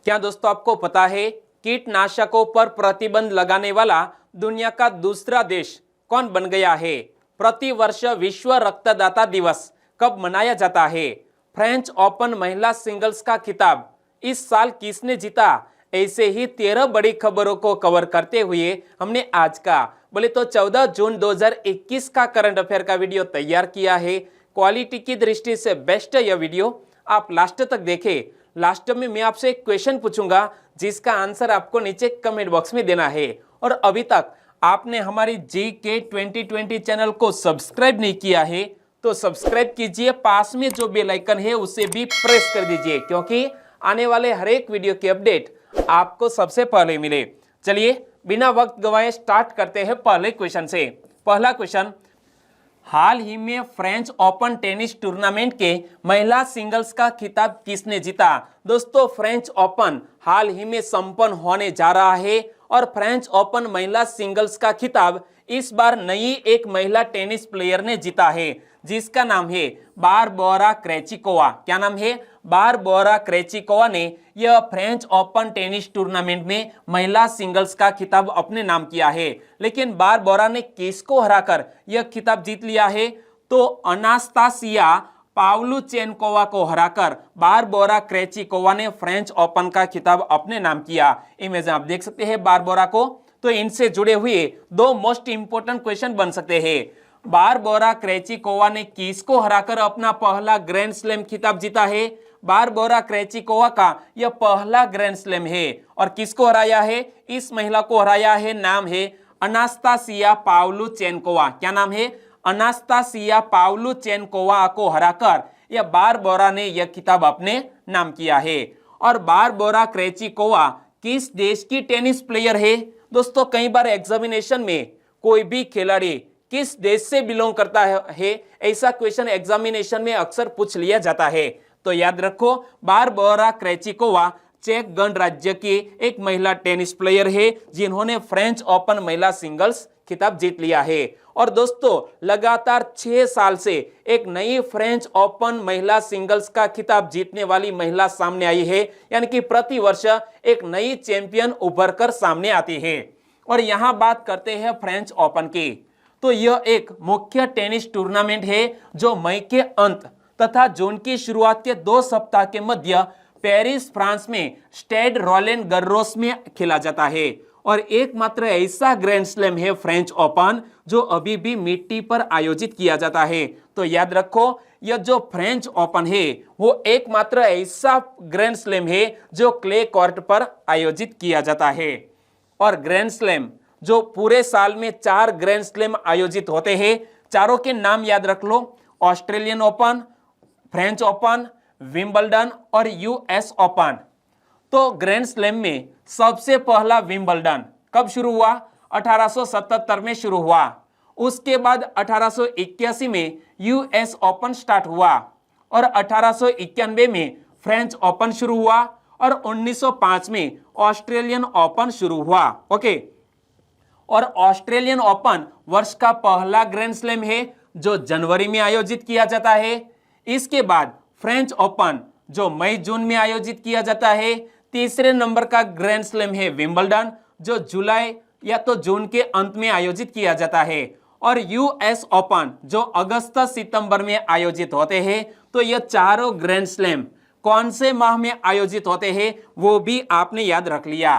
क्या दोस्तों आपको पता है कीटनाशकों पर प्रतिबंध लगाने वाला दुनिया का दूसरा देश कौन बन गया है? प्रतिवर्ष विश्व रक्तदाता दिवस कब मनाया जाता है? फ्रेंच ओपन महिला सिंगल्स का खिताब इस साल किसने जीता? ऐसे ही 13 बड़ी खबरों को कवर करते हुए हमने आज का बोले तो 14 जून 2021 का करंट अफेयर का वीडियो तैयार किया है। क्वालिटी की दृष्टि से बेस्ट यह वीडियो, आप लास्ट तक देखें। लास्ट में मैं आपसे एक क्वेश्चन पूछूंगा जिसका आंसर आपको नीचे कमेंट बॉक्स में देना है। और अभी तक आपने हमारी GK 2020 चैनल को सब्सक्राइब नहीं किया है तो सब्सक्राइब कीजिए, पास में जो बेल आइकन है उसे भी प्रेस कर दीजिए क्योंकि आने वाले हर एक वीडियो की अपडेट आपको सबसे पहले मिले। चलिए बिना वक्त गवाए स्टार्ट करते हैं पहले क्वेश्चन से। पहला क्वेश्चन, हाल ही में फ्रेंच ओपन टेनिस टूर्नामेंट के महिला सिंगल्स का खिताब किसने जीता? दोस्तों फ्रेंच ओपन हाल ही में संपन्न होने जा रहा है और फ्रेंच ओपन महिला सिंगल्स का खिताब इस बार नई एक महिला टेनिस प्लेयर ने जीता है जिसका नाम है बारबोरा क्रेचिकोवा। क्या नाम है? बारबोरा क्रेचिकोवा ने यह फ्रेंच ओपन टेनिस टूर्नामेंट में महिला सिंगल्स का खिताब अपने नाम किया है। लेकिन बारबोरा ने किसको हराकर यह खिताब जीत लिया है? तो अनास्तासिया पाव्लुचेनकोवा को हराकर बारबोरा क्रेचिकोवा ने फ्रेंच ओपन का खिताब अपने नाम किया। इमेज में आप देख सकते हैं बारबोरा को। तो इनसे जुड़े हुए दो मोस्ट इंपोर्टेंट क्वेश्चन बन सकते हैं। बारबोरा क्रेचिकोवा ने किसको हराकर अपना पहला ग्रैंड स्लैम खिताब जीता है? बारबोरा क्रेचिकोवा का यह पहला ग्रैंड स्लैम है। और किसको हराया है? इस महिला को हराया है, नाम है अनास्तासिया पाव्लुचेनकोवा। क्या नाम है? अनास्तासिया पाव्लुचेनकोवा को हराकर यह बारबोरा ने यह खिताब अपने नाम किया है। और बारबोरा क्रेचिकोवा किस देश की टेनिस प्लेयर है? दोस्तों कई बार एग्जामिनेशन में कोई भी खिलाड़ी किस देश से बिलोंग करता है ऐसा क्वेश्चन एग्जामिनेशन में अक्सर पूछ लिया जाता है। तो याद रखो बारबोरा क्रेचिकोवा चेक गणराज्य की एक महिला टेनिस प्लेयर है जिन्होंने फ्रेंच ओपन महिला सिंगल्स खिताब जीत लिया है। और दोस्तों लगातार 6 साल से एक नई फ्रेंच ओपन महिला सिंगल्स का खिताब जीतने वाली महिला सामने आई है, यानी कि प्रति वर्ष एक नई चैंपियन उभर कर सामने आती है। और यहां बात करते हैं फ्रेंच ओपन की, तो यह एक मुख्य टेनिस टूर्नामेंट है जो मई के अंत तथा जून की शुरुआत के 2 सप्ताह के मध्य पेरिस फ्रांस में स्टेड रोलेंड गर्रोस में खेला जाता है। और एकमात्र ऐसा ग्रैंड स्लैम है फ्रेंच ओपन जो अभी भी मिट्टी पर आयोजित किया जाता है। तो याद रखो यह जो फ्रेंच ओपन है वो एकमात्र ऐसा ग्रैंड स्लैम है जो क्ले कोर्ट पर आयोजित किया जाता है। और ग्रैंड स्लैम जो पूरे साल में 4 ग्रैंड स्लैम आयोजित होते हैं, चारों के नाम याद रख लो, Australian open, French open, Wimbledon और US ओपन। तो ग्रैंड स्लैम में सबसे पहला विंबलडन कब शुरू हुआ? 1877 में शुरू हुआ। उसके बाद 1881 में US ओपन स्टार्ट हुआ और 1891 में फ्रेंच ओपन शुरू हुआ और 1905 में ऑस्ट्रेलियन ओपन शुरू हुआ। ओके, और ऑस्ट्रेलियन ओपन वर्ष का पहला ग्रैंड स्लैम है जो जनवरी में आयोजित किया जाता है। इसके बाद फ्रेंच ओपन जो मई जून में आयोजित किया जाता है। तीसरे नंबर का ग्रैंड स्लैम है विंबलडन जो जुलाई या तो जून के अंत में आयोजित किया जाता है। और US ओपन जो अगस्त सितंबर में आयोजित होते हैं। तो यह चारों ग्रैंड स्लैम कौन से माह में आयोजित होते हैं वो भी आपने याद रख लिया।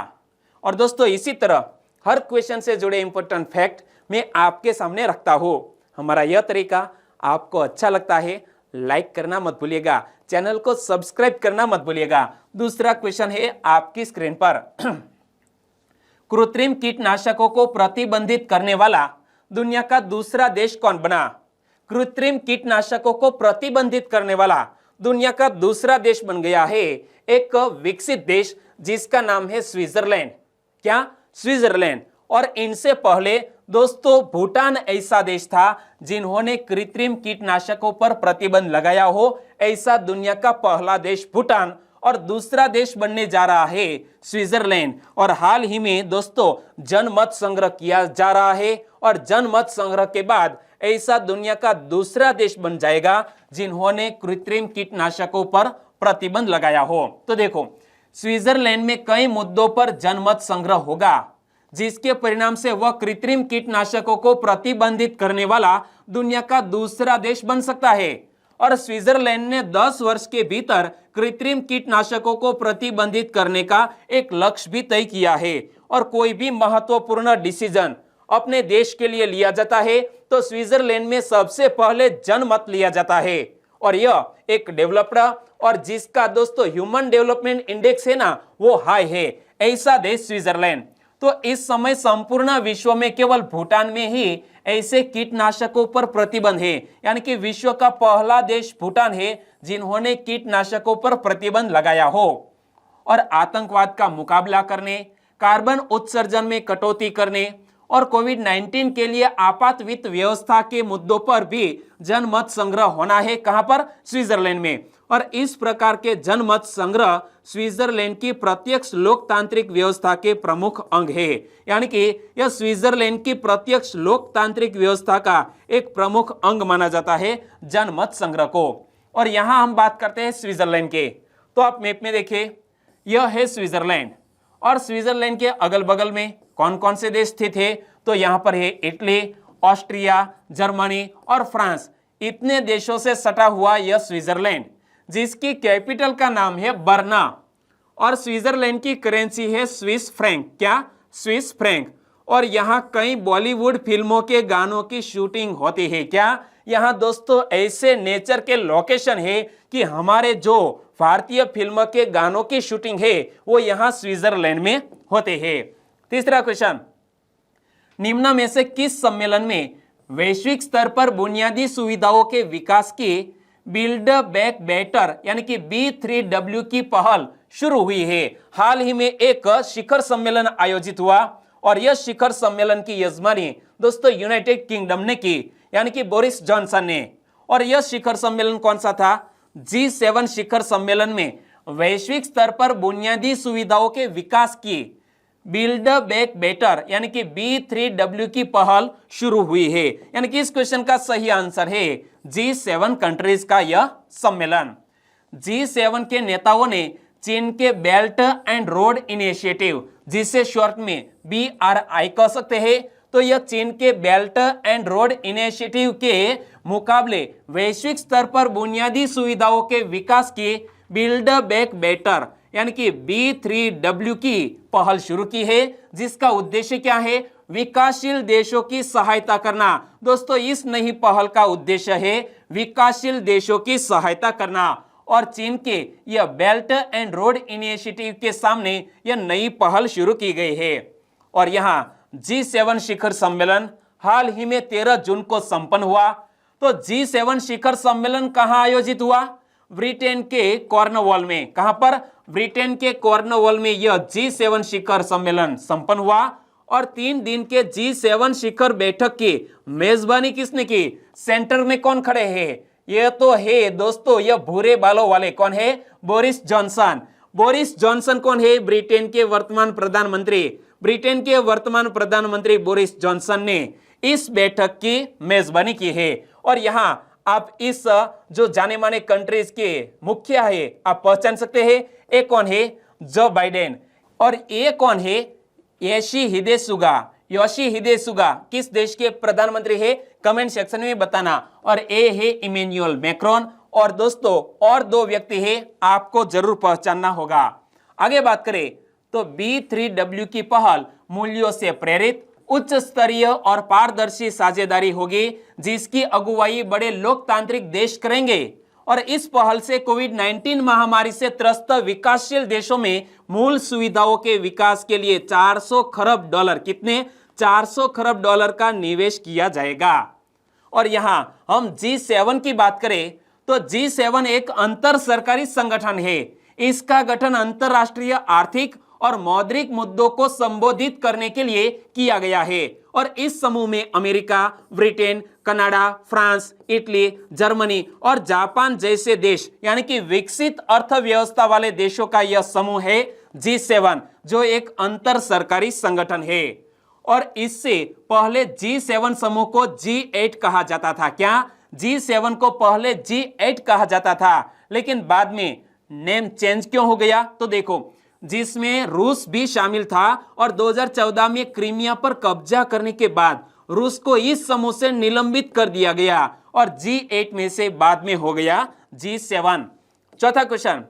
और दोस्तों इसी तरह हर क्वेश्चन से जुड़े इंपॉर्टेंट फैक्ट मैं आपके सामने रखता हूं। हमारा यह तरीका आपको अच्छा लगता है, लाइक करना मत भूलिएगा, चैनल को सब्सक्राइब करना मत भूलिएगा। दूसरा क्वेश्चन है आपकी स्क्रीन पर कृत्रिम कीटनाशकों को प्रतिबंधित करने वाला दुनिया का दूसरा देश कौन बना? कृत्रिम कीटनाशकों को प्रतिबंधित करने वाला दुनिया का दूसरा देश बन गया है एक विकसित देश जिसका नाम है स्विट्जरलैंड। क्या? स्विट्जरलैंड। और इनसे पहले दोस्तों भूटान ऐसा देश था जिन्होंने कृत्रिम कीटनाशकों पर प्रतिबंध लगाया हो। ऐसा दुनिया का पहला देश भूटान और दूसरा देश बनने जा रहा है स्विट्जरलैंड। और हाल ही में दोस्तों जनमत संग्रह किया जा रहा है और जनमत संग्रह के बाद ऐसा दुनिया का दूसरा देश बन जाएगा जिन्होंने कृत्रिम कीटनाशकों पर प्रतिबंध लगाया हो। तो देखो स्विट्जरलैंड में कई मुद्दों पर जनमत संग्रह होगा, जिसके परिणाम से वह कृत्रिम कीटनाशकों को प्रतिबंधित करने वाला दुनिया का दूसरा देश बन सकता है। और स्विट्जरलैंड ने 10 वर्ष के भीतर कृत्रिम कीटनाशकों को प्रतिबंधित करने का एक लक्ष्य भी तय किया है। और कोई भी महत्वपूर्ण डिसीजन अपने देश के लिए लिया जाता है तो स्विट्जरलैंड में सबसे पहले जनमत लिया जाता है। और यह एक डेवलप्ड और जिसका दोस्तों ह्यूमन डेवलपमेंट इंडेक्स है ना, वो हाई है, ऐसा देश स्विट्जरलैंड। तो इस समय संपूर्ण विश्व में केवल भूटान में ही ऐसे कीटनाशकों पर प्रतिबंध है, यानी कि विश्व का पहला देश भूटान है जिन्होंने कीटनाशकों पर प्रतिबंध लगाया हो। और आतंकवाद का मुकाबला करने, कार्बन उत्सर्जन में कटौती करने और कोविड-19 के लिए आपात वित्त व्यवस्था के मुद्दों पर भी जनमत संग्रह होना है। कहां पर? स्विट्जरलैंड में। और इस प्रकार के जनमत संग्रह स्विट्जरलैंड की प्रत्यक्ष लोकतांत्रिक व्यवस्था के प्रमुख अंग है, यानी कि यह स्विट्जरलैंड की प्रत्यक्ष लोकतांत्रिक व्यवस्था का एक प्रमुख अंग माना जाता है जनमत संग्रह को। और यहां हम बात करते हैं स्विट्जरलैंड के, तो आप मैप में देखिए, यह है स्विट्जरलैंड और स्विट्जरलैंड के अगल बगल में कौन कौन से देश स्थित है? तो यहां पर है इटली, ऑस्ट्रिया, जर्मनी और फ्रांस। इतने देशों से सटा हुआ यह स्विट्जरलैंड, जिसकी कैपिटल का नाम है बर्ना। और स्विट्जरलैंड की करेंसी है स्विस फ्रैंक। क्या? Swiss franc. और यहाँ कई बॉलीवुड फिल्मों के गानों की शूटिंग होती है। क्या? यहाँ दोस्तों ऐसे नेचर के लोकेशन है कि हमारे जो भारतीय फिल्म के गानों की शूटिंग है वो यहाँ स्विट्जरलैंड में होते हैं। तीसरा क्वेश्चन, निम्न में से किस सम्मेलन में वैश्विक स्तर पर बुनियादी सुविधाओं के विकास की बिल्ड बैक बेटर यानी कि B3W की पहल शुरू हुई है? हाल ही में एक शिखर सम्मेलन आयोजित हुआ और यह शिखर सम्मेलन की यजमानी दोस्तों यूनाइटेड किंगडम ने की, यानी कि बोरिस जॉनसन ने। और यह शिखर सम्मेलन कौन सा था? G7 शिखर सम्मेलन में वैश्विक स्तर पर बुनियादी सुविधाओं के विकास की बिल्ड बैक बेटर यानी कि B3W की पहल शुरू हुई है, यानी कि इस क्वेश्चन का सही आंसर है G7 कंट्रीज का यह सम्मेलन। G7 के नेताओं ने चीन के बेल्ट एंड रोड इनिशिएटिव, जिसे शॉर्ट में BRI कह सकते हैं, तो यह चीन के बेल्ट एंड रोड इनिशिएटिव के मुकाबले वैश्विक स्तर पर बुनियादी सुविधाओं के विकास की बिल्ड बैक बेटर यानी कि B3W की पहल शुरू की है, जिसका उद्देश्य क्या है? विकासशील देशों की सहायता करना। दोस्तों इस नई पहल का उद्देश्य है विकासशील देशों की सहायता करना। और चीन के यह बेल्ट एंड रोड इनिशिएटिव के सामने यह नई पहल शुरू की गई है। और यहाँ G7 शिखर सम्मेलन हाल ही में 13 जून को संपन्न हुआ। तो G7 शिखर सम्मेलन कहाँ आयोजित हुआ? ब्रिटेन के कॉर्नवॉल में। कहां पर? ब्रिटेन के कॉर्नवॉल में यह G7 शिखर सम्मेलन संपन्न हुआ। और 3 दिन के G7 शिखर बैठक की मेजबानी किसने की? सेंटर में कौन खड़े हैं? यह तो है दोस्तों यह भूरे बालों वाले, कौन है? Boris Johnson. बोरिस जॉनसन कौन है? ब्रिटेन के वर्तमान प्रधानमंत्री। ब्रिटेन के वर्तमान प्रधानमंत्री बोरिस जॉनसन ने इस बैठक की मेजबानी की है। और यहाँ आप इस जो जाने माने कंट्रीज के मुखिया है आप पहचान सकते हैं। एक कौन है? Joe Biden. और ये कौन है? योशिहिदे सुगा किस देश के प्रधानमंत्री है? कमेंट सेक्शन में बताना। और ए है इमैनुअल मैक्रोन। और दोस्तों और 2 व्यक्ति है आपको जरूर पहचानना होगा। आगे बात करें तो B3W की पहल मूल्यों से प्रेरित उच्च स्तरीय और पारदर्शी साझेदारी होगी, जिसकी अगुवाई बड़े लोकतांत्रिक देश करेंगे। और इस पहल से कोविड-19 महामारी से त्रस्त विकासशील देशों में मूल सुविधाओं के विकास के लिए 400 खरब डॉलर, कितने? 400 खरब डॉलर का निवेश किया जाएगा। और यहां हम G7 की बात करें तो G7 एक अंतर सरकारी संगठन है। इसका गठन अंतरराष्ट्रीय आर्थिक और मौद्रिक मुद्दों को संबोधित करने के लिए किया गया है। और इस समूह में America, Britain, Canada, France, Italy, Germany और जापान जैसे देश यानी कि विकसित अर्थव्यवस्था वाले देशों का यह समूह है G7, जो एक अंतर सरकारी संगठन है। और इससे पहले G7 समूह को G8 कहा जाता था। क्या? G7 को पहले G8 कहा जाता था, लेकिन बाद में नेम चेंज क्यों हो गया? तो देखो जिसमें रूस भी शामिल था और 2014 में क्रीमिया पर कब्जा करने के बाद रूस को इस समूह से निलंबित कर दिया गया और G8 में से बाद में हो गया G7। चौथा क्वेश्चन,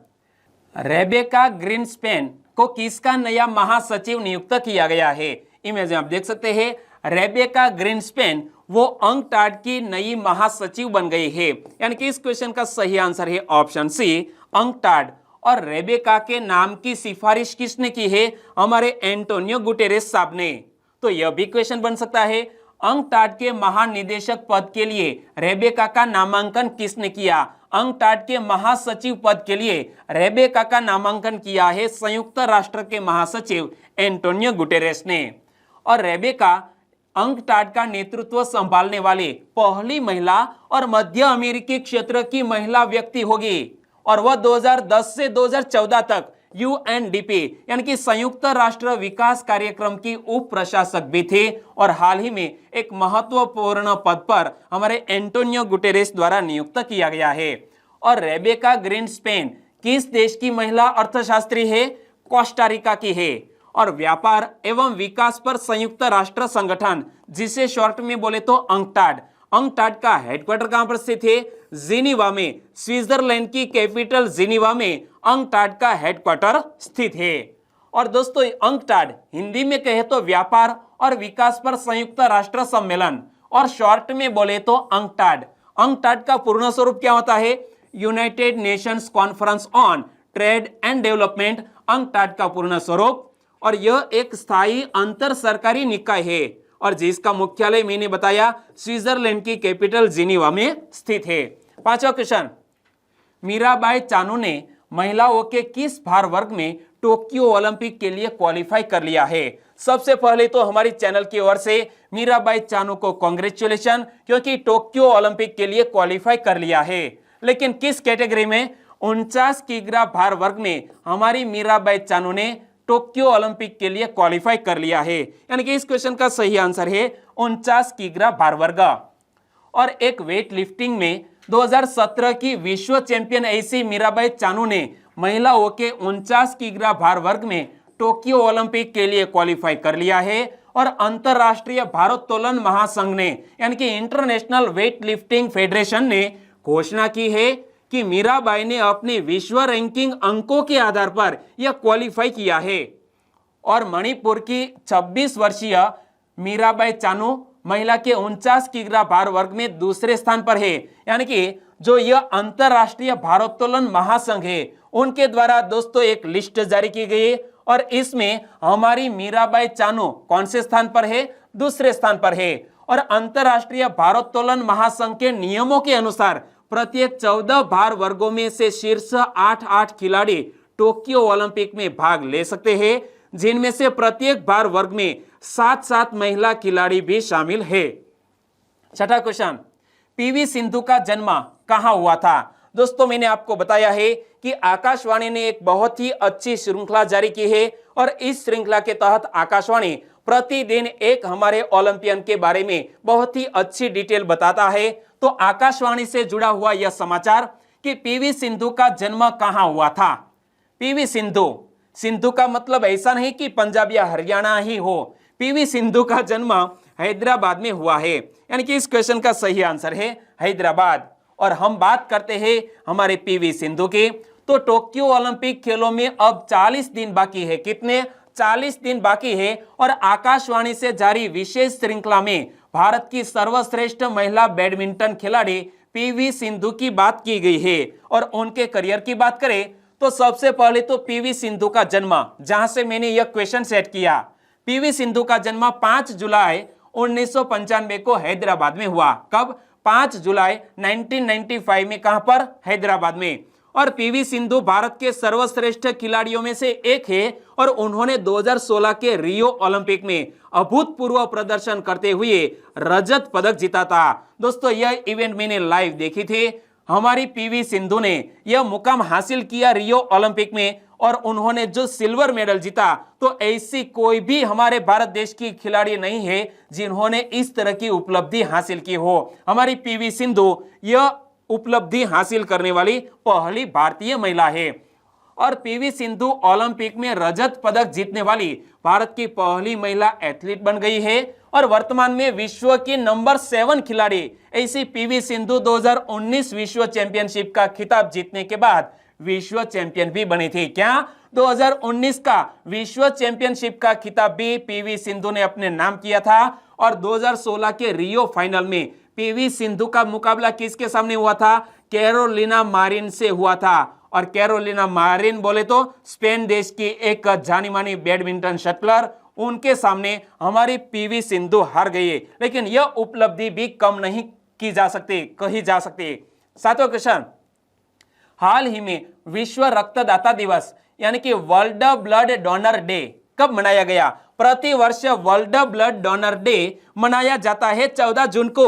रेबेका ग्रीनस्पैन को किसका नया महासचिव नियुक्त किया गया है? इमेज में आप देख सकते हैं, रेबेका ग्रीनस्पैन वो अंकटाड की नई महासचिव बन गई है। यानी कि इस क्वेश्चन का सही आंसर है ऑप्शन सी, अंकटाड। और रेबेका के नाम की सिफारिश किसने की है? हमारे एंटोनियो गुटेरेस साहब ने। तो यह भी क्वेश्चन बन सकता है, अंकटाड के महानिदेशक पद के लिए रेबेका का नामांकन किसने किया? अंकटाड के महासचिव पद के लिए रेबेका का नामांकन किया है संयुक्त राष्ट्र के महासचिव एंटोनियो गुटेरेस ने। और रेबेका अंकटाड का नेतृत्व संभालने वाली पहली महिला और मध्य अमेरिकी क्षेत्र की महिला व्यक्ति होगी। और वह 2010 से 2014 तक UNDP यानी कि संयुक्त राष्ट्र विकास कार्यक्रम की उप प्रशासक भी थे और हाल ही में एक महत्वपूर्ण पद पर हमारे एंटोनियो गुटेरेस द्वारा नियुक्त किया गया है। और रेबेका ग्रीनस्पैन किस देश की महिला अर्थशास्त्री है? कोस्टारिका की है। और व्यापार एवं विकास पर संयुक्त राष्ट्र संगठन, जिसे शॉर्ट में बोले तो अंकटाड, अंकटाड का हेडक्वार्टर कहां पर स्थित है? जिनीवा में। स्विट्जरलैंड की कैपिटल जिनीवा में अंकटाड का हेडक्वार्टर स्थित है। और दोस्तों, अंकटाड हिंदी में कहे तो व्यापार और विकास पर संयुक्त राष्ट्र सम्मेलन, और शॉर्ट में बोले तो अंकटाड। अंकटाड का पूर्ण स्वरूप क्या होता है? United Nations conference on trade and development, UNCTAD का पूर्ण स्वरूप। और यह एक स्थायी अंतर सरकारी निकाय है और जिसका मुख्यालय मैंने बताया स्विट्जरलैंड की कैपिटल जिनीवा में स्थित है। पांचवा क्वेश्चन, मीराबाई चानू ने महिलाओं के किस भार वर्ग में टोक्यो ओलंपिक के लिए क्वालिफाई कर लिया है? सबसे पहले तो हमारी चैनल की ओर से मीराबाई चानू को कांग्रेचुलेशन, क्योंकि टोक्यो ओलंपिक के लिए क्वालिफाई कर लिया है। लेकिन किस कैटेगरी में? 49 किग्रा भार वर्ग में हमारी मीराबाई चानू ने टोक्यो ओलंपिक के लिए क्वालिफाई कर लिया है। यानी कि इस क्वेश्चन का सही आंसर है 49 किग्रा भार वर्ग। और एक वेट लिफ्टिंग में 2017 की विश्व चैंपियन ऐसी मीराबाई चानू ने महिलाओं के 49 किग्रा भार वर्ग में टोक्यो ओलंपिक के लिए क्वालिफाई कर लिया है। और अंतरराष्ट्रीय भारोत्तोलन महासंघ ने यानी कि इंटरनेशनल वेट लिफ्टिंग फेडरेशन ने घोषणा की है कि मीराबाई ने अपने विश्व रैंकिंग अंकों के आधार पर यह क्वालिफाई किया है। और मणिपुर की 26 वर्षीय मीराबाई चानू महिला के 49 किग्रा भार वर्ग में दूसरे स्थान पर है। यानी कि जो यह अंतरराष्ट्रीय भारोत्तोलन महासंघ है उनके द्वारा दोस्तों एक लिस्ट जारी की गई है और इसमें हमारी मीराबाई चानू कौन से स्थान पर है? दूसरे स्थान पर है। और अंतरराष्ट्रीय भारोत्तोलन महासंघ के नियमों के अनुसार प्रत्येक 14 भार वर्गों में से शीर्ष 8 खिलाड़ी टोक्यो ओलंपिक में भाग ले सकते हैं, जिनमें से प्रत्येक भार वर्ग में 7 महिला खिलाड़ी भी शामिल है। छठा क्वेश्चन, पीवी सिंधु का जन्म कहां हुआ था? दोस्तों, मैंने आपको बताया है कि आकाशवाणी ने एक बहुत ही अच्छी श्रृंखला जारी की है और इस श्रृंखला के तहत आकाशवाणी प्रतिदिन एक हमारे ओलंपियन के बारे में बहुत ही अच्छी डिटेल बताता है। तो आकाशवाणी से जुड़ा हुआ यह समाचार कि पीवी सिंधु का जन्म कहां हुआ था। पीवी सिंधु, सिंधु का मतलब ऐसा नहीं कि पंजाब या हरियाणा ही हो। पीवी सिंधु का जन्म हैदराबाद में हुआ है। यानी कि इस क्वेश्चन का सही आंसर है हैदराबाद। और हम बात करते हैं हमारे पीवी सिंधु की, तो टोक्यो ओलंपिक खेलों में अब 40 दिन बाकी है। कितने? 40 दिन बाकी है। और आकाशवाणी से जारी विशेष श्रृंखला में भारत की सर्वश्रेष्ठ महिला बैडमिंटन खिलाड़ी पीवी सिंधु की बात की गई है। और उनके करियर की बात करें तो सबसे पहले तो पीवी सिंधु का जन्म, जहां से मैंने यह क्वेश्चन सेट किया, पीवी सिंधु का जन्म 5 जुलाई 1995 को हैदराबाद में हुआ। कब? 5 जुलाई 1995 में। कहां पर? हैदराबाद में। और पीवी सिंधु भारत के सर्वश्रेष्ठ खिलाड़ियों में से एक है और उन्होंने 2016 के रियो ओलंपिक में अभूतपूर्व प्रदर्शन करते हुए रजत पदक जीता था। दोस्तों, यह इवेंट मैंने लाइव देखी थी। हमारी पीवी सिंधु ने यह मुकाम हासिल किया रियो ओलंपिक में और उन्होंने जो सिल्वर मेडल जीता, तो ऐसी कोई भी हमारे भारत देश की खिलाड़ी नहीं है जिन्होंने इस तरह की उपलब्धि हासिल की हो। हमारी पीवी सिंधु यह उपलब्धि हासिल करने वाली पहली भारतीय महिला है। और पीवी सिंधु ओलंपिक में रजत पदक जीतने वाली भारत की पहली महिला एथलीट बन गई है और वर्तमान में विश्व की नंबर 7 खिलाड़ी। ऐसी पीवी सिंधु 2019 विश्व चैंपियनशिप का खिताब जीतने के बाद विश्व चैंपियन भी बनी थी। क्या 2019 का विश्व चैंपियनशिप का खिताब भी पीवी सिंधु ने अपने नाम किया था और 2016 के रियो फाइनल में पीवी सिंधु का मुकाबला किसके सामने हुआ था? कैरोलिना मारिन से हुआ था। और कैरोलिना मारिन बोले तो स्पेन देश की एक जानी मानी बैडमिंटन शटलर, उनके सामने हमारी पीवी सिंधु हार गई है। लेकिन यह उपलब्धि भी कम नहीं की जा सकती, कही जा सकती। सातवां क्वेश्चन, हाल ही में विश्व रक्तदाता दिवस यानी कि वर्ल्ड ब्लड डोनर डे कब मनाया गया? प्रति वर्ष वर्ल्ड ब्लड डोनर डे मनाया जाता है 14 जून को,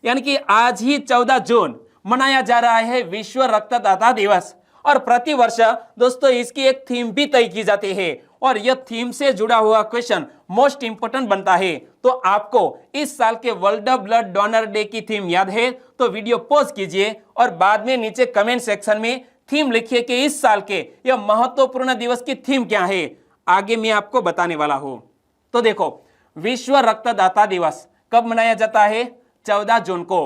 यानी कि आज ही 14 जून मनाया जा रहा है विश्व रक्तदाता दिवस। और प्रति वर्ष दोस्तों इसकी एक थीम भी तय की जाती है और यह थीम से जुड़ा हुआ क्वेश्चन मोस्ट इंपोर्टेंट बनता है। तो आपको इस साल के वर्ल्ड ब्लड डोनर डे की थीम याद है तो वीडियो पॉज कीजिए और बाद में नीचे कमेंट सेक्शन में थीम लिखिए कि इस साल के यह महत्वपूर्ण दिवस की थीम क्या है। आगे मैं आपको बताने वाला हूं। तो देखो, विश्व रक्तदाता दिवस कब मनाया जाता है? 14 जून को।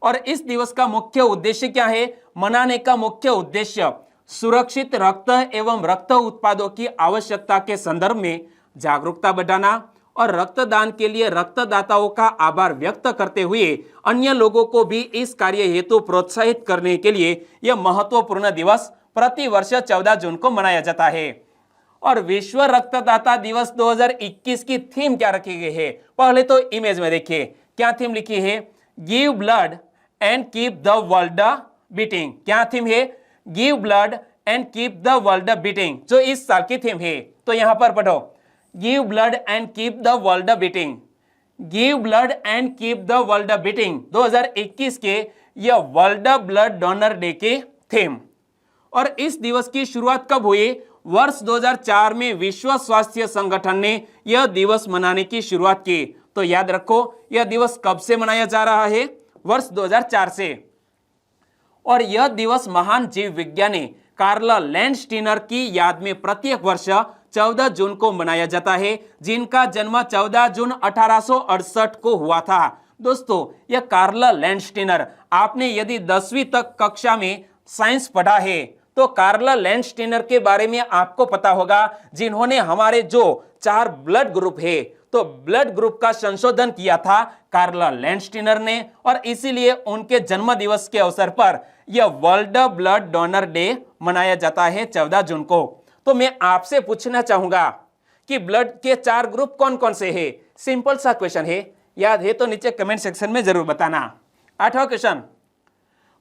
और इस दिवस का मुख्य उद्देश्य क्या है? मनाने का मुख्य उद्देश्य सुरक्षित रक्त एवं रक्त उत्पादों की आवश्यकता के संदर्भ में जागरूकता बढ़ाना और रक्तदान के लिए रक्तदाताओं का आभार व्यक्त करते हुए अन्य लोगों को भी इस कार्य हेतु प्रोत्साहित करने के लिए यह महत्वपूर्ण दिवस प्रति वर्ष 14 जून को मनाया जाता है। और विश्व रक्तदाता दिवस 2021 की थीम क्या रखी गई है? पहले तो इमेज में देखिए क्या थीम लिखी है? Give blood and keep the world beating. क्या थीम है? Give blood and keep the world beating, जो इस साल की थीम है। तो यहां पर पढ़ो, give blood and keep the world beating. Give blood and keep the world beating 2021 के यह वर्ल्ड ब्लड डोनर डे की थीम। और इस दिवस की शुरुआत कब हुई? वर्ष 2004 में विश्व स्वास्थ्य संगठन ने यह दिवस मनाने की शुरुआत की। तो याद रखो यह दिवस कब से मनाया जा रहा है? वर्ष 2004 से। और यह दिवस महान जीव विज्ञानी कार्ल लैंडस्टीनर की याद में प्रत्येक वर्ष 14 जून को मनाया जाता है, जिनका जन्म 14 जून 1868 को हुआ था। दोस्तों यह कार्ल लैंडस्टीनर, आपने यदि 10वीं तक कक्षा में साइंस पढ़ा है तो कार्ल लैंडस्टीनर के बारे में आपको पता होगा, जिन्होंने हमारे जो 4 ब्लड ग्रुप है तो ब्लड ग्रुप का संशोधन किया था कार्ल लैंडस्टीनर ने। और इसीलिए उनके जन्म दिवस के अवसर पर यह वर्ल्ड ब्लड डोनर डे मनाया जाता है 14 जून को। तो मैं आपसे पूछना चाहूंगा कि ब्लड के 4 ग्रुप कौन कौन से हैं? सिंपल सा क्वेश्चन है, याद है तो नीचे कमेंट सेक्शन में जरूर बताना। 8वां क्वेश्चन,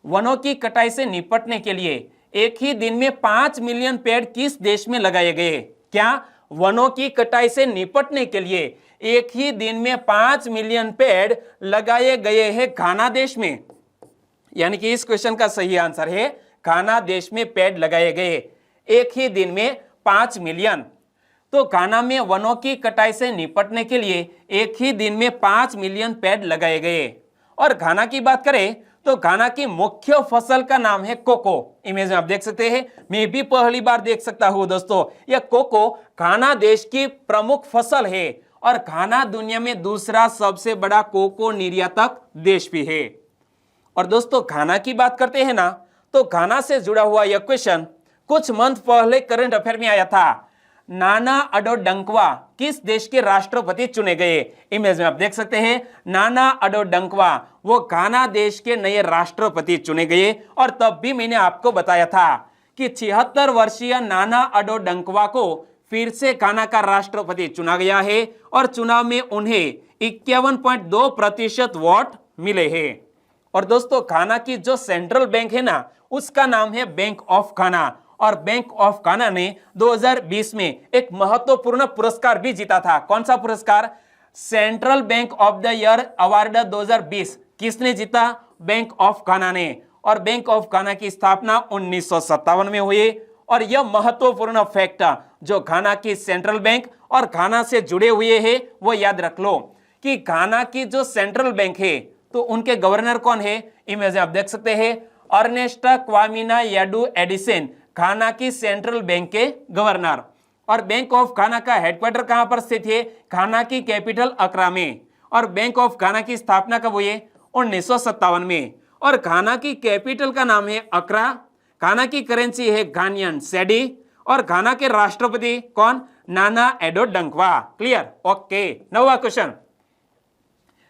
वनों की कटाई से निपटने के लिए एक ही दिन में 5 मिलियन पेड़ किस देश में लगाए गए? क्या वनों की कटाई से निपटने के लिए एक ही दिन में 5 मिलियन पेड़ लगाए गए हैं घाना देश में? यानी कि इस क्वेश्चन का सही आंसर है घाना देश में पेड़ लगाए गए एक ही दिन में 5 मिलियन। तो घाना में वनों की कटाई से निपटने के लिए एक ही दिन में 5 मिलियन पेड़ लगाए गए। और घाना की बात करें तो घाना की मुख्य फसल का नाम है कोको। इमेज में आप देख सकते हैं, मैं भी पहली बार देख सकता हूं दोस्तों, यह कोको घाना देश की प्रमुख फसल है और घाना दुनिया में दूसरा सबसे बड़ा कोको निर्यातक देश भी है। और दोस्तों घाना की बात करते हैं ना, तो घाना से जुड़ा हुआ यह क्वेश्चन कुछ मंथ पहले करंट अफेयर में आया था। नाना अडो डंकवा किस देश के राष्ट्रपति चुने गए? इमेज में आप देख सकते हैं, नाना अडो डंकवा वो घाना देश के नए राष्ट्रपति चुने गए। और तब भी मैंने आपको बताया था कि 76 वर्षीय नाना अडो डंकवा को फिर से घाना का राष्ट्रपति चुना गया है और चुनाव में उन्हें 51.2% वोट मिले हैं। और दोस्तों घाना की जो सेंट्रल बैंक है ना, उसका नाम है बैंक ऑफ घाना। और बैंक ऑफ घाना ने 2020 में एक महत्वपूर्ण पुरस्कार भी जीता था। कौन सा पुरस्कार? Central bank of the year award 2020 किसने जीता? बैंक ऑफ घाना ने। और बैंक ऑफ घाना की स्थापना 1957 में हुई। और यह महत्वपूर्ण फैक्ट जो घाना की सेंट्रल बैंक और घाना से जुड़े हुए हैं वो याद रख लो कि घाना की जो सेंट्रल बैंक है तो उनके गवर्नर कौन है? इमेज आप देख सकते हैं, अर्नेस्ट क्वामिना याडू एडिसन घाना की सेंट्रल बैंक के गवर्नर। और बैंक ऑफ घाना का हेडक्वार्टर कहां पर स्थित है? घाना की कैपिटल अक्रा में। और बैंक ऑफ घाना की स्थापना कब हुई है? 1957 में। और घाना की कैपिटल का नाम है अक्रा। घाना की करेंसी है घानियन सेडी। और घाना के राष्ट्रपति कौन? Nana Addo Dankwa. Clear? Okay. 9वां क्वेश्चन,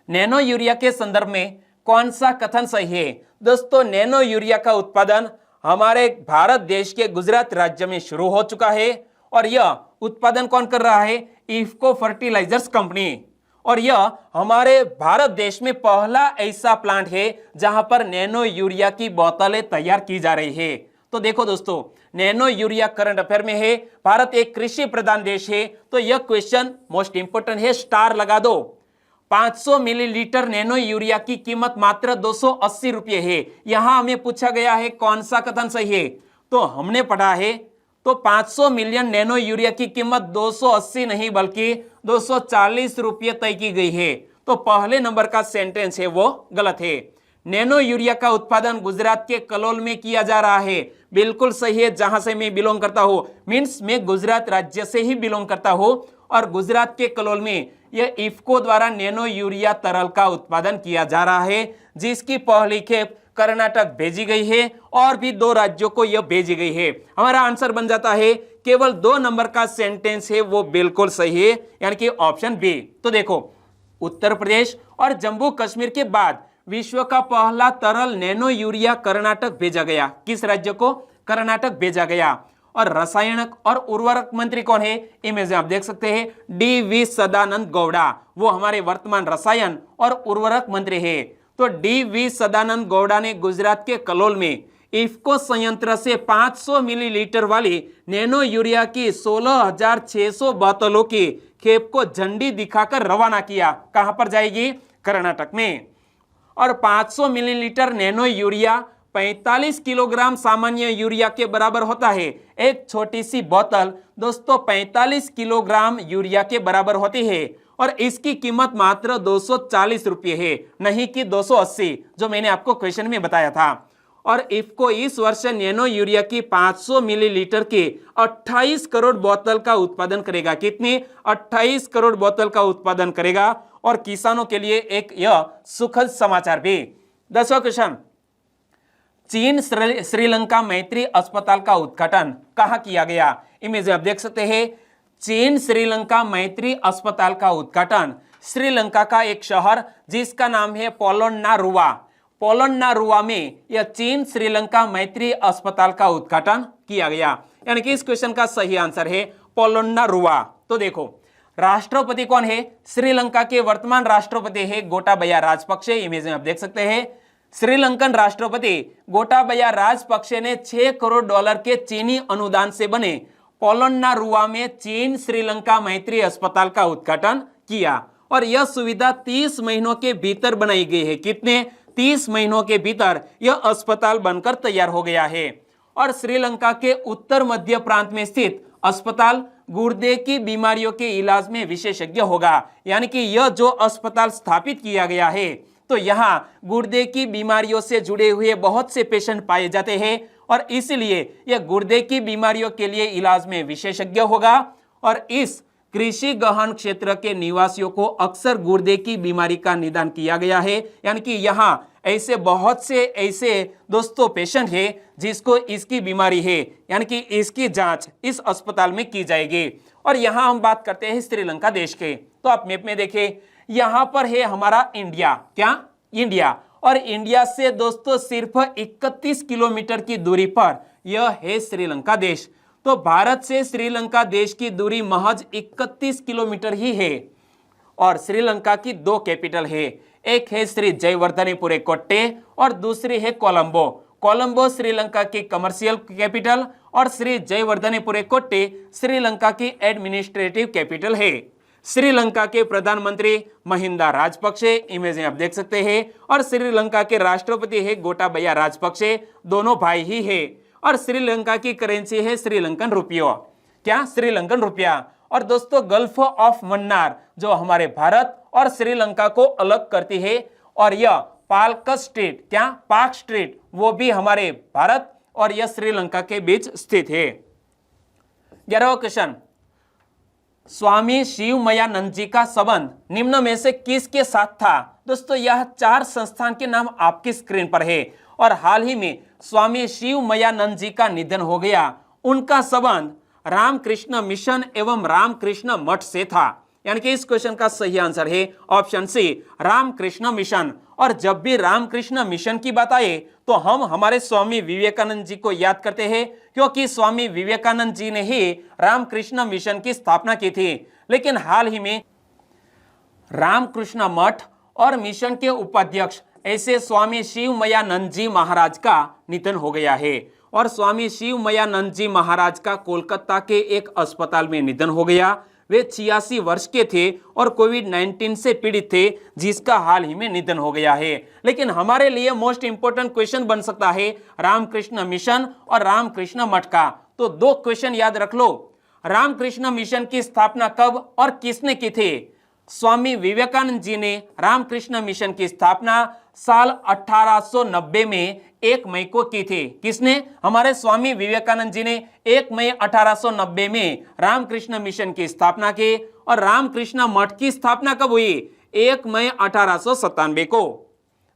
नैनो यूरिया के संदर्भ में कौन सा कथन सही है? दोस्तों, नैनो यूरिया का उत्पादन हमारे भारत देश के गुजरात राज्य में शुरू हो चुका है। और यह उत्पादन कौन कर रहा है? IFFCO fertilisers company. और यह हमारे भारत देश में पहला ऐसा प्लांट है जहां पर नैनो यूरिया की बोतलें तैयार की जा रही है। तो देखो दोस्तों, नैनो यूरिया करंट अफेयर में है। भारत एक कृषि प्रधान देश है, तो यह क्वेश्चन मोस्ट इंपोर्टेंट है, स्टार लगा दो। 500 मिलीलीटर नैनो यूरिया की कीमत मात्र 280 रुपये है। यहां हमें पूछा गया है कौन सा कथन सही है? तो हमने पढ़ा है तो 500 मिलियन नैनो यूरिया की कीमत 280 नहीं बल्कि 240 रुपये तय की गई है। तो पहले नंबर का सेंटेंस है वो गलत है। नैनो यूरिया का उत्पादन गुजरात के कलोल में किया जा रहा है। बिल्कुल सही है, जहां से मैं बिलोंग करता हूं, मींस मैं गुजरात राज्य से ही बिलोंग करता हूं। और गुजरात के कलोल में यह इफ्को द्वारा नैनो यूरिया तरल का उत्पादन किया जा रहा है, जिसकी पहली खेप कर्नाटक भेजी गई है और भी 2 राज्यों को यह भेजी गई है। हमारा आंसर बन जाता है केवल 2 नंबर का सेंटेंस है वो बिल्कुल सही है, यानी कि ऑप्शन बी। तो देखो, उत्तर प्रदेश और जम्मू कश्मीर के बाद विश्व का पहला तरल नैनो यूरिया कर्नाटक भेजा गया। किस राज्य को? कर्नाटक भेजा गया। और रसायन और उर्वरक मंत्री कौन है? इमेज में आप देख सकते हैं, डी.वी. सदानंद गौड़ा। वो हमारे वर्तमान रसायन और उर्वरक मंत्री है। तो डी.वी. सदानंद गौड़ा ने गुजरात के कलोल में इफ्को संयंत्र से 500 मिलीलीटर वाली नैनो यूरिया की 16,600 बोतलों की खेप को झंडी दिखाकर रवाना किया। कहां पर जाएगी? कर्नाटक में। और 500 मिलीलीटर नैनो यूरिया 45 किलोग्राम सामान्य यूरिया के बराबर होता है। एक छोटी सी बोतल दोस्तों 45 किलोग्राम यूरिया के बराबर होती है और इसकी कीमत मात्र 240 रुपये है, नहीं कि 280, जो मैंने आपको क्वेश्चन में बताया था। और इफ्को इस वर्ष नैनो यूरिया की 500 मिलीलीटर की 28 करोड़ बोतल का उत्पादन करेगा। कितनी? 28 करोड़ बोतल का उत्पादन करेगा। और किसानों के लिए एक यह सुखद समाचार भी। 10वां क्वेश्चन, चीन श्रीलंका मैत्री अस्पताल का उद्घाटन कहां किया गया? इमेज आप देख सकते हैं, चीन श्रीलंका मैत्री अस्पताल का उद्घाटन श्रीलंका का एक शहर जिसका नाम है पोलोन्नारुवा। पोलोन्नारुवा में यह चीन श्रीलंका मैत्री अस्पताल का उद्घाटन किया गया, यानी कि इस क्वेश्चन का सही आंसर है पोलोन्नारुवा। तो देखो, राष्ट्रपति कौन है? श्रीलंका के वर्तमान राष्ट्रपति है गोटाबया राजपक्षे। इमेज में आप देख सकते हैं, श्रीलंकन राष्ट्रपति गोटाबया राजपक्षे ने 6 करोड़ डॉलर के चीनी अनुदान से बने पोलोन्नारुवा में चीन श्रीलंका मैत्री अस्पताल का उद्घाटन किया। और यह सुविधा 30 महीनों के भीतर बनाई गई है। कितने? 30 महीनों के भीतर यह अस्पताल बनकर तैयार हो गया है। और श्रीलंका के उत्तर मध्य प्रांत में स्थित अस्पताल गुर्दे की बीमारियों के इलाज में विशेषज्ञ होगा, यानी कि यह जो अस्पताल स्थापित किया गया है तो यहाँ गुर्दे की बीमारियों से जुड़े हुए बहुत से पेशेंट पाए जाते हैं और इसलिए यह गुर्दे की बीमारियों के लिए इलाज में विशेषज्ञ होगा। और इस कृषि गहन क्षेत्र के निवासियों को अक्सर गुर्दे की बीमारी का निदान किया गया है, यानी कि यहाँ ऐसे बहुत से ऐसे दोस्तों पेशेंट है जिसको इसकी बीमारी है, यानी कि इसकी जांच इस अस्पताल में की जाएगी। और यहाँ हम बात करते हैं श्रीलंका देश के, तो आप मैप में देखें, यहाँ पर है हमारा इंडिया। क्या? इंडिया। और इंडिया से दोस्तों सिर्फ 31 किलोमीटर की दूरी पर यह है श्रीलंका देश। तो भारत से श्रीलंका देश की दूरी महज 31 किलोमीटर ही है। और श्रीलंका की 2 कैपिटल है, एक है श्री जयवर्धनेपुरे कोट्टे और दूसरी है कोलंबो। कोलंबो श्रीलंका की कमर्शियल कैपिटल और श्री जयवर्धनेपुरे कोट्टे श्रीलंका की एडमिनिस्ट्रेटिव कैपिटल है। श्रीलंका के प्रधानमंत्री महिंदा राजपक्षे, इमेज में आप देख सकते हैं, और श्रीलंका के राष्ट्रपति है गोटाबया राजपक्षे, दोनों भाई ही है। और श्रीलंका की करेंसी है श्रीलंकन रुपया। क्या? श्रीलंकन रुपया। और दोस्तों गल्फ ऑफ मन्नार जो हमारे भारत और श्रीलंका को अलग करती है, और यह पाल्क स्ट्रीट, क्या? पार्क स्ट्रीट, वो भी हमारे भारत और यह श्रीलंका के बीच स्थित है। 11वां क्वेश्चन, स्वामी शिवमयानंद जी का संबंध निम्न में से किसके साथ था? दोस्तों यह 4 संस्थान के नाम आपकी स्क्रीन पर है और हाल ही में स्वामी शिवमयानंद जी का निधन हो गया। उनका संबंध रामकृष्ण मिशन एवं रामकृष्ण मठ से था। यानी कि इस क्वेश्चन का सही आंसर है ऑप्शन सी, रामकृष्ण मिशन। और जब भी रामकृष्ण मिशन की बात आए तो हम हमारे स्वामी विवेकानंद जी को याद करते हैं, क्योंकि स्वामी विवेकानंद जी ने ही रामकृष्ण मिशन की स्थापना की थी। लेकिन हाल ही में रामकृष्ण मठ और मिशन के उपाध्यक्ष ऐसे स्वामी शिवमयानंद जी महाराज का निधन हो गया है। और स्वामी शिवमयानंद जी महाराज का कोलकाता के एक अस्पताल में निधन हो गया। वे 86 वर्ष के थे और कोविड-19 से पीड़ित थे, जिसका हाल ही में निधन हो गया है। लेकिन हमारे लिए मोस्ट इंपोर्टेंट क्वेश्चन बन सकता है रामकृष्ण मिशन और रामकृष्ण मठ का। तो 2 क्वेश्चन याद रख लो। रामकृष्ण मिशन की स्थापना कब और किसने की थी? स्वामी विवेकानंद जी ने रामकृष्ण मिशन की स्थापना साल 1890 में 1 मई को की थी। किसने? हमारे स्वामी विवेकानंद जी ने 1 मई 1890 में रामकृष्ण मिशन की स्थापना की। और रामकृष्ण मठ की स्थापना कब हुई? 1 मई 1897 को।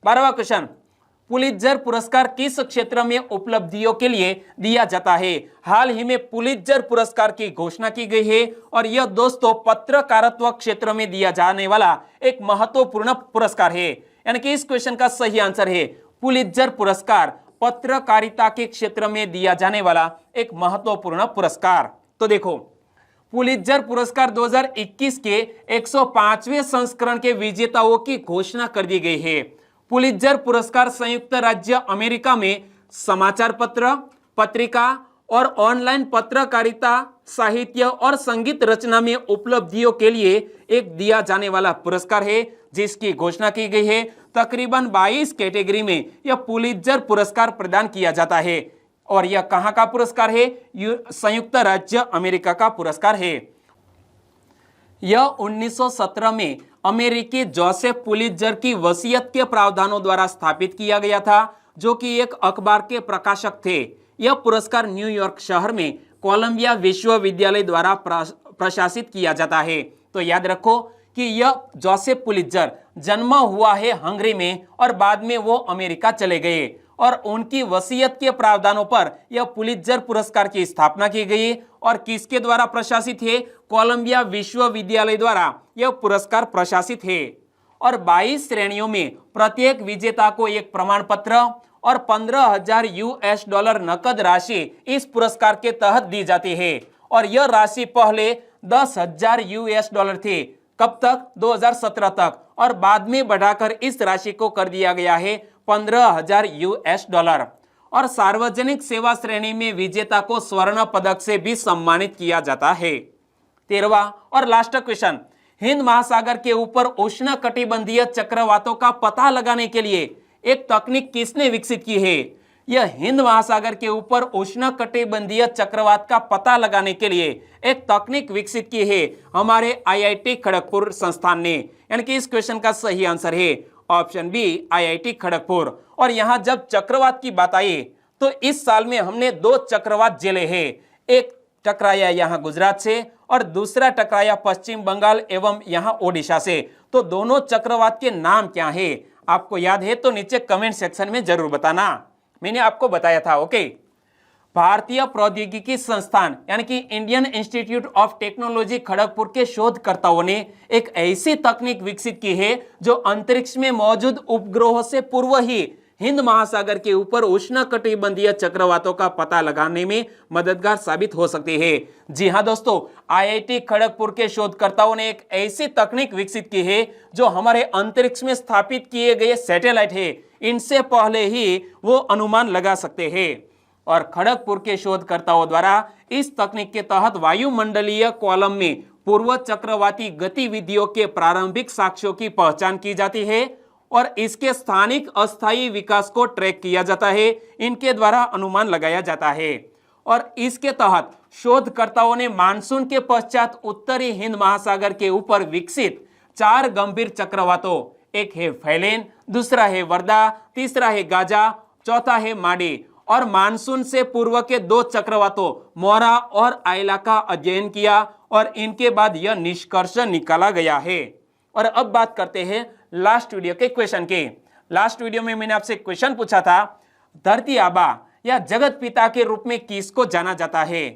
12वां क्वेश्चन, पुलित्जर पुरस्कार किस क्षेत्र में उपलब्धियों के लिए दिया जाता है? हाल ही में पुलित्जर पुरस्कार की घोषणा की गई है और यह दोस्तों पत्रकारिता क्षेत्र में दिया जाने वाला एक महत्वपूर्ण पुरस्कार है। यानी कि इस क्वेश्चन का सही आंसर है पुलित्जर पुरस्कार, पत्रकारिता के क्षेत्र में दिया जाने वाला एक महत्वपूर्ण पुरस्कार। तो देखो, पुलित्जर पुरस्कार 2021 के 105वें संस्करण के विजेताओं की घोषणा कर दी गई है। पुलित्जर पुरस्कार संयुक्त राज्य अमेरिका में समाचार पत्र, पत्रिका और ऑनलाइन पत्रकारिता, साहित्य और संगीत रचना में उपलब्धियों के लिए एक दिया जाने वाला पुरस्कार है, जिसकी घोषणा की गई है। तकरीबन 22 कैटेगरी में यह पुलित्जर पुरस्कार प्रदान किया जाता है। और यह कहां का पुरस्कार है? संयुक्त राज्य अमेरिका का पुरस्कार है। यह 1917 में अमेरिकी जोसेफ पुलित्जर की वसीयत के प्रावधानों द्वारा स्थापित किया गया था, जो कि एक अखबार के प्रकाशक थे। यह पुरस्कार न्यूयॉर्क शहर में कोलंबिया विश्वविद्यालय द्वारा प्रशासित किया जाता है। तो याद रखो कि यह जोसेफ पुलित्जर जन्म हुआ है हंगरी में और बाद में वो अमेरिका चले गए और उनकी वसीयत के प्रावधानों पर यह पुलित्जर पुरस्कार की स्थापना की गई। और किसके द्वारा प्रशासित है? कोलंबिया विश्वविद्यालय द्वारा यह पुरस्कार प्रशासित है। और 22 श्रेणियों में प्रत्येक विजेता को एक प्रमाण पत्र और $15,000 नकद राशि इस पुरस्कार के तहत दी जाती है। और यह राशि पहले $10,000 थी। कब तक? 2017 तक। और बाद में बढ़ाकर इस राशि को कर दिया गया है $15,000। और सार्वजनिक सेवा श्रेणी में विजेता को स्वर्ण पदक से भी सम्मानित किया जाता है। 13वां और लास्ट क्वेश्चन, हिंद महासागर के ऊपर उष्णकटिबंधीय चक्रवातों का पता लगाने के लिए एक तकनीक किसने विकसित की है? यह हिंद महासागर के ऊपर उष्णकटिबंधीय चक्रवात का पता लगाने के लिए एक तकनीक विकसित की है हमारे IIT खड़गपुर संस्थान ने। यानी कि इस क्वेश्चन का सही आंसर है ऑप्शन बी, IIT खड़गपुर। और यहां जब चक्रवात की बात आई तो इस साल में हमने 2 चक्रवात झेले हैं। एक टकराया यहां गुजरात से और दूसरा टकराया पश्चिम बंगाल एवं यहां ओडिशा से। तो दोनों चक्रवात के नाम क्या है? आपको याद है तो नीचे कमेंट सेक्शन में जरूर बताना। मैंने आपको बताया था। ओके, भारतीय प्रौद्योगिकी संस्थान यानी कि Indian institute of technology Kharagpur के शोधकर्ताओं ने एक ऐसी तकनीक विकसित की है जो अंतरिक्ष में मौजूद उपग्रहों से पूर्व ही हिंद महासागर के ऊपर उष्णकटिबंधीय चक्रवातों का पता लगाने में मददगार साबित हो सकती है। जी हां दोस्तों, IIT खड़गपुर के शोधकर्ताओं ने एक ऐसी तकनीक विकसित की है जो हमारे अंतरिक्ष में स्थापित किए गए सैटेलाइट है, इनसे पहले ही वो अनुमान लगा सकते हैं। और खड़गपुर के शोधकर्ताओं द्वारा इस तकनीक के तहत वायुमंडलीय कॉलम में पूर्व चक्रवाती गतिविधियों के प्रारंभिक साक्ष्यों की पहचान की जाती है और इसके स्थानिक अस्थायी विकास को ट्रैक किया जाता है। इनके द्वारा अनुमान लगाया जाता है। और इसके तहत शोधकर्ताओं ने मानसून के पश्चात उत्तरी हिंद महासागर के ऊपर विकसित 4 गंभीर चक्रवातों, एक है फैलेन, दूसरा है वर्दा, तीसरा है गाजा, चौथा है माडी और मानसून से पूर्व के 2 चक्रवातों मोरा और आइला का अध्ययन किया और इनके बाद यह निष्कर्ष निकाला गया है। और अब बात करते हैं लास्ट वीडियो के क्वेश्चन के। लास्ट वीडियो में मैंने आपसे क्वेश्चन पूछा था, धरती आबा या जगत पिता के रूप में किसको जाना जाता है?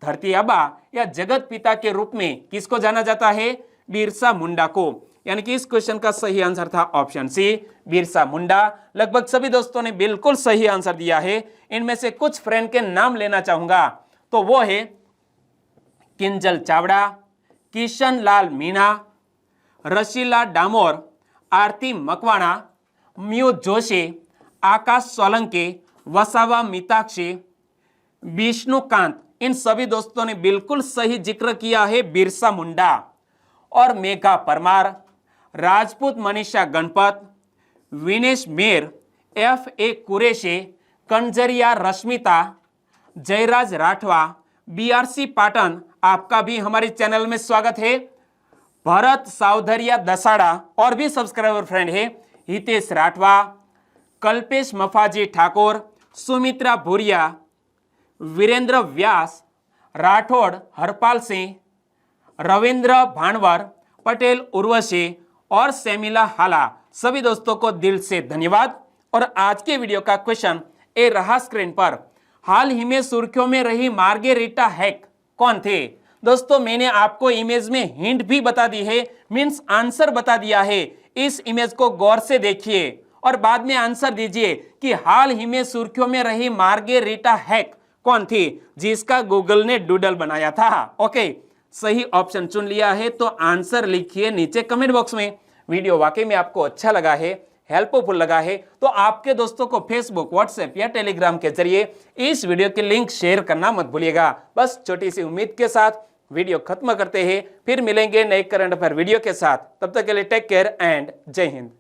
धरती आबा या जगत पिता के रूप में किसको जाना जाता है? बिरसा मुंडा को। यानी कि इस क्वेश्चन का सही आंसर था ऑप्शन सी, बिरसा मुंडा। लगभग सभी दोस्तों ने बिल्कुल सही आंसर दिया है। इनमें से कुछ फ्रेंड के नाम लेना चाहूंगा, तो वो है किंजल चावड़ा, किशन लाल मीणा, रशीला डामोर, आरती मकवाणा, म्यू जोशी, आकाश सोलंकी, वसावा मिताक्षी, विष्णुकांत। इन सभी दोस्तों ने बिल्कुल सही जिक्र किया है बिरसा मुंडा। और मेघा परमार, राजपूत मनीषा गणपत, विनेश मेर, FA कुरेशी, कंजरिया रश्मिता, जयराज राठवा, BRC पाटन, आपका भी हमारे चैनल में स्वागत है। भरत सावधरिया दसाड़ा और भी सब्सक्राइबर फ्रेंड है, हितेश राठवा, कल्पेश मफाजी ठाकुर, सुमित्रा भूरिया, वीरेंद्र व्यास, राठौड़ हरपाल सिंह, रविंद्र भानवर, पटेल उर्वशी और सेमिला हाला। सभी दोस्तों को दिल से धन्यवाद। और आज के वीडियो का क्वेश्चन ए रहा स्क्रीन पर। हाल ही में सुर्खियों में रही मार्गेरिटा हैक कौन थे? दोस्तों मैंने आपको इमेज में हिंट भी बता दी है, मींस आंसर बता दिया है। इस इमेज को गौर से देखिए और बाद में आंसर दीजिए कि हाल ही में सुर्खियों में रही मार्गेरिटा हैक कौन थी जिसका गूगल ने डूडल बनाया था। ओके, सही ऑप्शन चुन लिया है तो आंसर लिखिए नीचे कमेंट बॉक्स में। वीडियो वाकई में आपको अच्छा लगा है, हेल्पफुल लगा है, तो आपके दोस्तों को फेसबुक, व्हाट्सएप या टेलीग्राम के जरिए इस वीडियो के लिंक शेयर करना मत भूलिएगा। बस छोटी सी उम्मीद के साथ वीडियो खत्म करते हैं, फिर मिलेंगे नए करंट अफेयर वीडियो के साथ। तब तक के लिए टेक केयर एंड जय हिंद।